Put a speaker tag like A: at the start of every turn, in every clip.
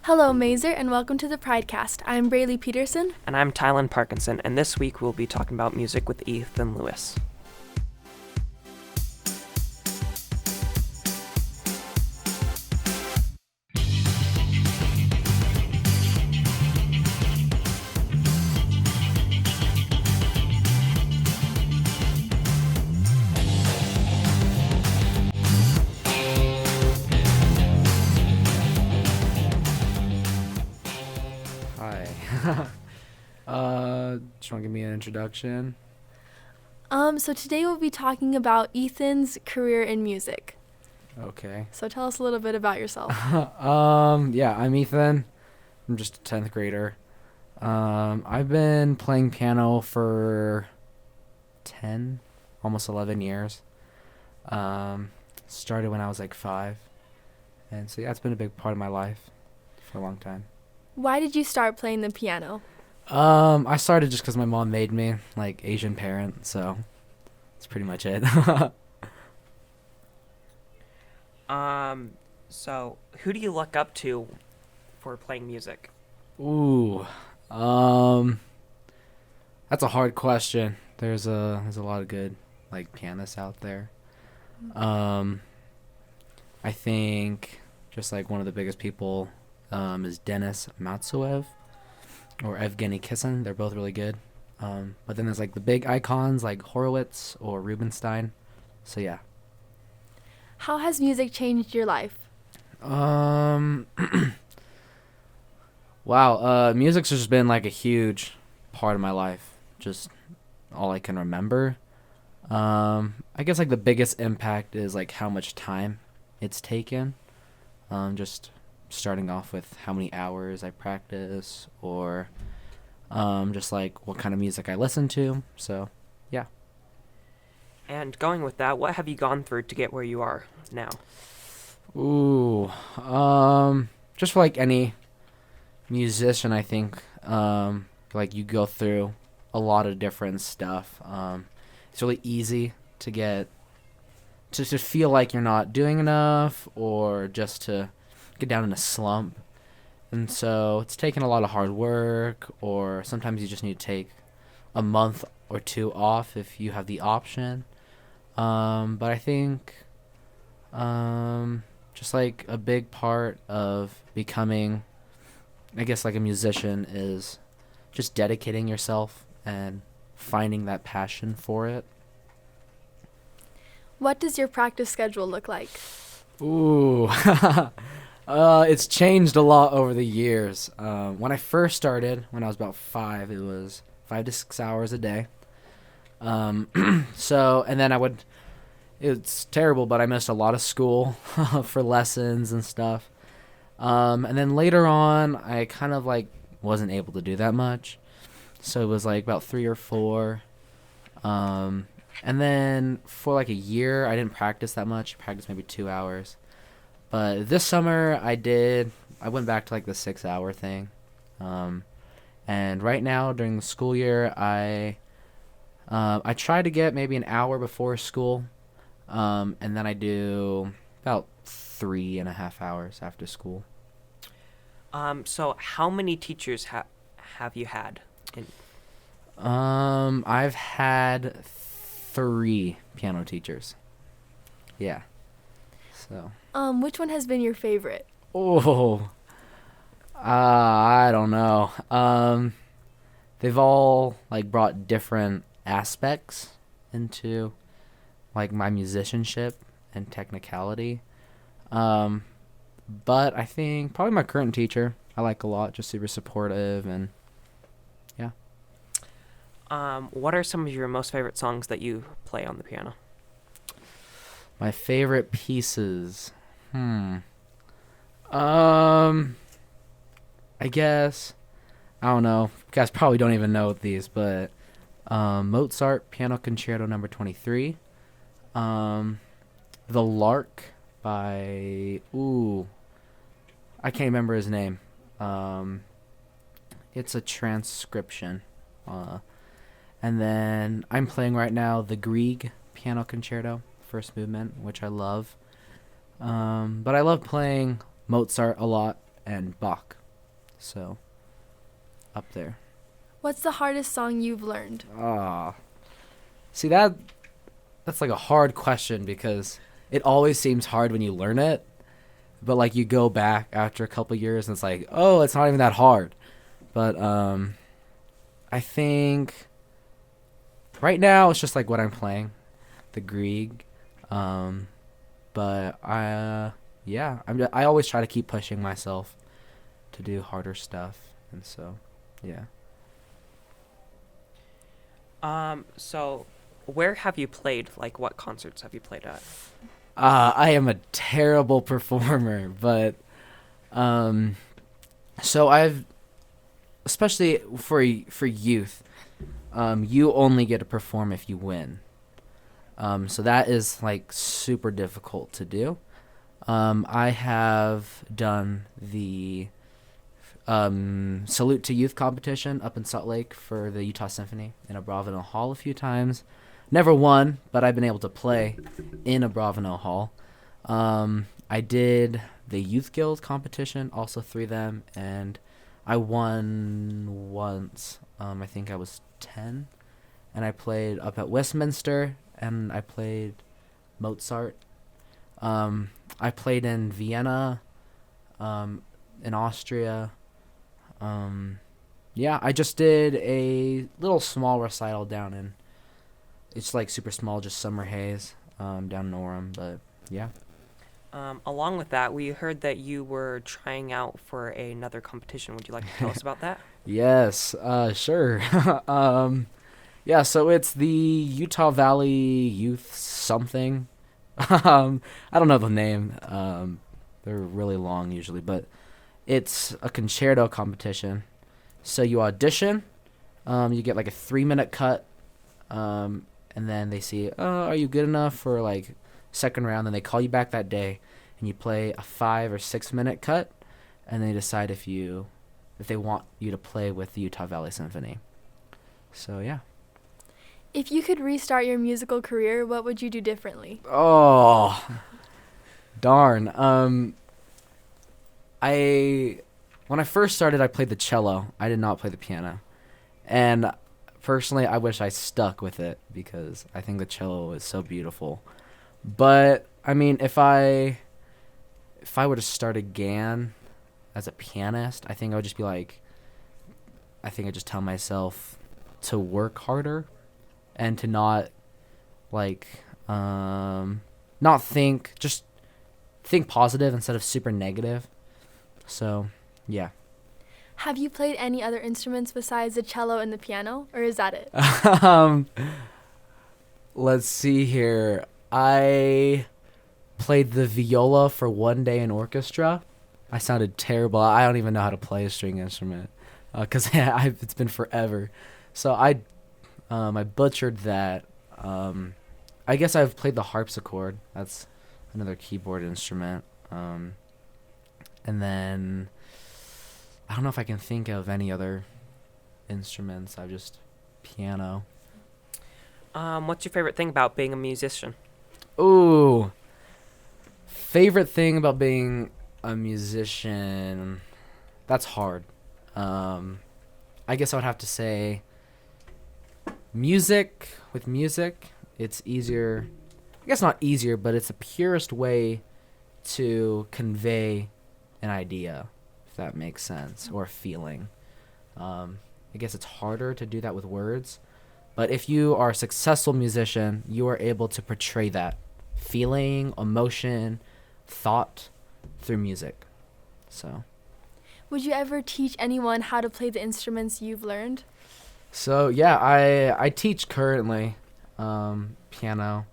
A: Hello, Mazer, and welcome to the Pridecast. I'm Braylee Peterson.
B: And I'm Tylen Parkinson, and this week we'll be talking about music with Ethan Lewis.
C: Hi. Just want to give me an introduction?
A: So today we'll be talking about Ethan's career in music.
C: Okay.
A: So tell us a little bit about yourself.
C: Yeah, I'm Ethan. I'm just a 10th grader. I've been playing piano for 10, almost 11 years. Started when I was like 5. And so yeah, it's been a big part of my life for a long time.
A: Why did you start playing the piano?
C: I started just because my mom made me, like Asian parent, so that's pretty much it.
B: So who do you look up to for playing music?
C: Ooh, that's a hard question. There's a lot of good like pianists out there. I think just like one of the biggest people is Denis Matsuev or Evgeny Kissin. They're both really good. But then there's like the big icons like Horowitz or Rubinstein. So yeah.
A: How has music changed your life?
C: Um, wow. Music's just been like a huge part of my life. Just all I can remember. I guess like the biggest impact is like how much time it's taken. Just starting off with how many hours I practice or just like what kind of music I listen to. So, yeah.
B: And going with that, what have you gone through to get where you are now?
C: Ooh, just for like any musician, I think, like you go through a lot of different stuff. It's really easy to get to feel like you're not doing enough or just to get down in a slump. And so it's taken a lot of hard work, or sometimes you just need to take a month or two off if you have the option. But I think just like a big part of becoming, I guess, like a musician is just dedicating yourself and finding that passion for it.
A: What does your practice schedule look like?
C: Ooh, it's changed a lot over the years. When I first started, when I was about 5, it was 5 to 6 hours a day. So, and then it's terrible, but I missed a lot of school for lessons and stuff. And then later on, I kind of like wasn't able to do that much. So it was like about 3 or 4. And then for like a year, I didn't practice that much. I practiced maybe 2 hours. But this summer, I went back to like the 6-hour thing. And right now, during the school year, I try to get maybe an hour before school. And then I do about 3.5 hours after school.
B: So how many teachers have you had?
C: I've had 3 piano teachers. Yeah. So.
A: Which one has been your favorite?
C: Oh. I don't know. They've all like brought different aspects into like my musicianship and technicality. But I think probably my current teacher I like a lot, just super supportive and yeah.
B: What are some of your most favorite songs that you play on the piano?
C: My favorite pieces. I guess I don't know. You guys probably don't even know these, but Mozart Piano Concerto Number 23. The Lark by I can't remember his name. It's a transcription. And then I'm playing right now the Grieg Piano Concerto, first movement, which I love. But I love playing Mozart a lot and Bach. So, up there.
A: What's the hardest song you've learned?
C: Ah, see that's like a hard question because it always seems hard when you learn it, but like you go back after a couple years and it's like, oh, it's not even that hard. But I think right now it's just like what I'm playing, the Grieg. But I always try to keep pushing myself to do harder stuff, and so yeah.
B: So where have you played? Like, what concerts have you played at?
C: I am a terrible performer, but um, so I've especially for youth, you only get to perform if you win. So that is like super difficult to do. I have done the Salute to Youth competition up in Salt Lake for the Utah Symphony in Abravanel Hall a few times. Never won, but I've been able to play in Abravanel Hall. I did the Youth Guild competition, also through them, and I won once. I think I was 10, and I played up at Westminster, and I played Mozart. I played in Vienna, in Austria. Yeah, I just did a little small recital down in, it's like super small, just Summer Haze, down in Orem, but yeah.
B: Along with that, we heard that you were trying out for another competition. Would you like to tell us about that?
C: Yes, sure. Yeah, so it's the Utah Valley Youth something. I don't know the name. They're really long usually, but it's a concerto competition. So you audition, you get like a 3-minute cut, and then they see, are you good enough for like second round? Then they call you back that day, and you play a 5 or 6-minute cut, and they decide if they want you to play with the Utah Valley Symphony. So yeah.
A: If you could restart your musical career, what would you do differently?
C: Oh, darn. When I first started, I played the cello. I did not play the piano. And personally, I wish I stuck with it because I think the cello is so beautiful. But I mean, if I were to start again as a pianist, I think I would just be like, I think I just tell myself to work harder and to not like not think, just think positive instead of super negative. So, yeah.
A: Have you played any other instruments besides the cello and the piano, or is that it?
C: Let's see here. I played the viola for one day in orchestra. I sounded terrible. I don't even know how to play a string instrument because it's been forever. So I butchered that. I guess I've played the harpsichord. That's another keyboard instrument. And then I don't know if I can think of any other instruments. I've just piano.
B: What's your favorite thing about being a musician?
C: Ooh. Favorite thing about being a musician. That's hard. I guess I would have to say music. With music, it's easier. I guess not easier, but it's the purest way to convey an idea, if that makes sense, or a feeling. I guess it's harder to do that with words, but if you are a successful musician, you are able to portray that feeling, emotion, thought through music. So,
A: Would you ever teach anyone how to play the instruments you've learned?
C: so yeah, I teach currently piano.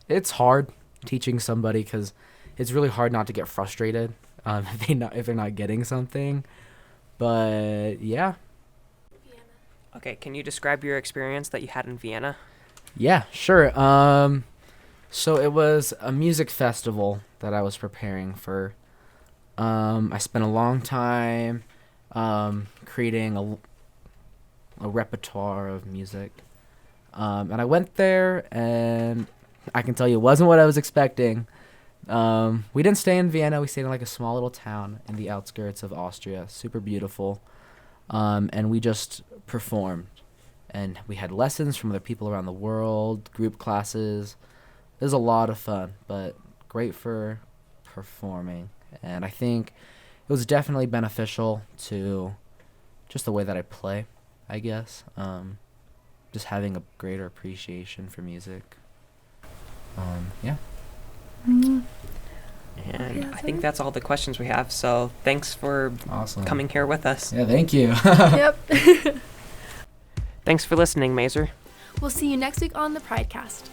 C: It's hard teaching somebody because it's really hard not to get frustrated if they're not getting something. But yeah,
B: Okay, can you describe your experience that you had in Vienna?
C: yeah, sure. So it was a music festival that I was preparing for. I spent a long time creating a repertoire of music. And I went there, and I can tell you it wasn't what I was expecting. We didn't stay in Vienna. We stayed in like a small little town in the outskirts of Austria. Super beautiful. And we just performed. And we had lessons from other people around the world, group classes. It was a lot of fun, but great for performing. And I think it was definitely beneficial to just the way that I play, I guess. Just having a greater appreciation for music. Yeah.
A: Mm.
B: And
A: Yeah,
B: I
A: so-
B: think that's all the questions we have. So thanks for
C: Awesome.
B: coming here with us.
C: Yeah, thank you.
A: Yep.
B: Thanks for listening, Mazer.
A: We'll see you next week on the Pridecast.